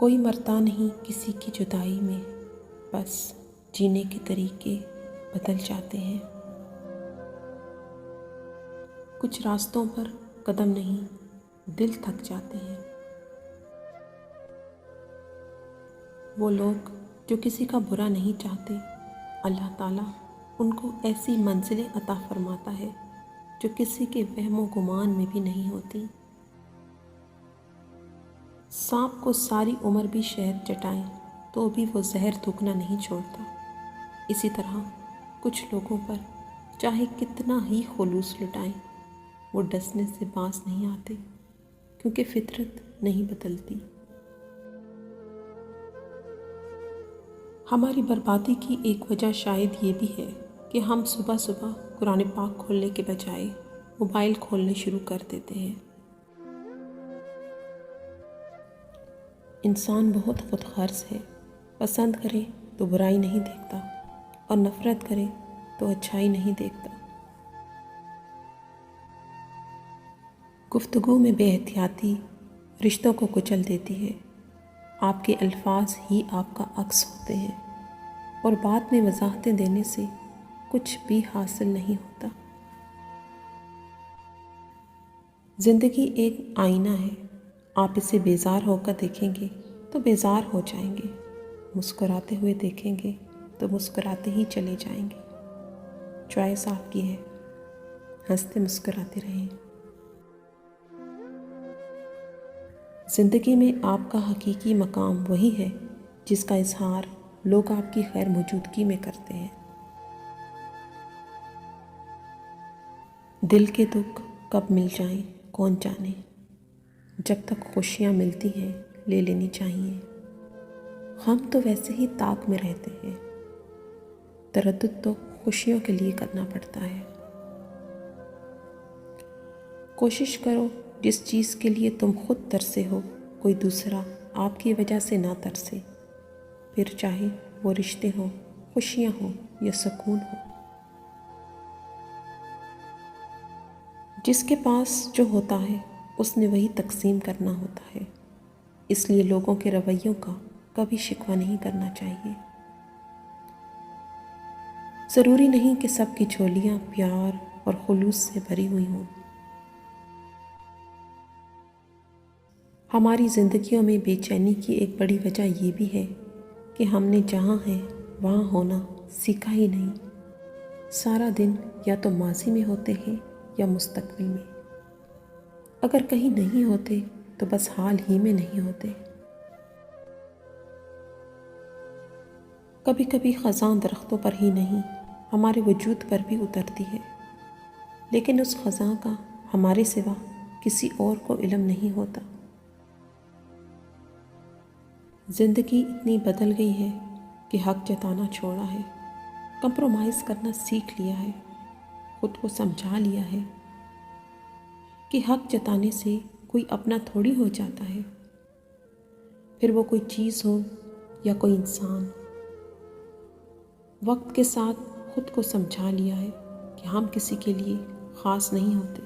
کوئی مرتا نہیں کسی کی جدائی میں، بس جینے کے طریقے بدل جاتے ہیں۔ کچھ راستوں پر قدم نہیں، دل تھک جاتے ہیں۔ وہ لوگ جو کسی کا برا نہیں چاہتے، اللہ تعالیٰ ان کو ایسی منزلیں عطا فرماتا ہے جو کسی کے وہم و گمان میں بھی نہیں ہوتی۔ سانپ کو ساری عمر بھی شہد چٹائیں تو بھی وہ زہر تھوکنا نہیں چھوڑتا۔ اسی طرح کچھ لوگوں پر چاہے کتنا ہی خلوص لٹائیں، وہ ڈسنے سے باز نہیں آتے، کیونکہ فطرت نہیں بدلتی۔ ہماری بربادی کی ایک وجہ شاید یہ بھی ہے کہ ہم صبح صبح قرآن پاک کھولنے کے بجائے موبائل کھولنے شروع کر دیتے ہیں۔ انسان بہت خود غرض ہے، پسند کرے تو برائی نہیں دیکھتا اور نفرت کرے تو اچھائی نہیں دیکھتا۔ گفتگو میں بے احتیاطی رشتوں کو کچل دیتی ہے۔ آپ کے الفاظ ہی آپ کا عکس ہوتے ہیں اور بعد میں وضاحتیں دینے سے کچھ بھی حاصل نہیں ہوتا۔ زندگی ایک آئینہ ہے، آپ اسے بیزار ہو کر دیکھیں گے تو بیزار ہو جائیں گے، مسکراتے ہوئے دیکھیں گے تو مسکراتے ہی چلے جائیں گے۔ چوائس آپ کی ہے، ہنستے مسکراتے رہیں۔ زندگی میں آپ کا حقیقی مقام وہی ہے جس کا اظہار لوگ آپ کی غیر موجودگی میں کرتے ہیں۔ دل کے دکھ کب مل جائیں کون جانے، جب تک خوشیاں ملتی ہیں لے لینی چاہیے۔ ہم تو ویسے ہی طاق میں رہتے ہیں، تردد تو خوشیوں کے لیے کرنا پڑتا ہے۔ کوشش کرو جس چیز کے لیے تم خود ترسے ہو کوئی دوسرا آپ کی وجہ سے نہ ترسے، پھر چاہے وہ رشتے ہوں، خوشیاں ہوں یا سکون ہو۔ جس کے پاس جو ہوتا ہے اس نے وہی تقسیم کرنا ہوتا ہے، اس لیے لوگوں کے رویوں کا کبھی شکوہ نہیں کرنا چاہیے۔ ضروری نہیں کہ سب کی جھولیاں پیار اور خلوص سے بھری ہوئی ہوں۔ ہماری زندگیوں میں بے چینی کی ایک بڑی وجہ یہ بھی ہے کہ ہم نے جہاں ہیں وہاں ہونا سیکھا ہی نہیں۔ سارا دن یا تو ماضی میں ہوتے ہیں یا مستقبل میں، اگر کہیں نہیں ہوتے تو بس حال ہی میں نہیں ہوتے۔ کبھی کبھی خزاں درختوں پر ہی نہیں ہمارے وجود پر بھی اترتی ہے، لیکن اس خزاں کا ہمارے سوا کسی اور کو علم نہیں ہوتا۔ زندگی اتنی بدل گئی ہے کہ حق جتانا چھوڑا ہے، کمپرومائز کرنا سیکھ لیا ہے، خود کو سمجھا لیا ہے کہ حق جتانے سے کوئی اپنا تھوڑی ہو جاتا ہے، پھر وہ کوئی چیز ہو یا کوئی انسان۔ وقت کے ساتھ خود کو سمجھا لیا ہے کہ ہم کسی کے لیے خاص نہیں ہوتے۔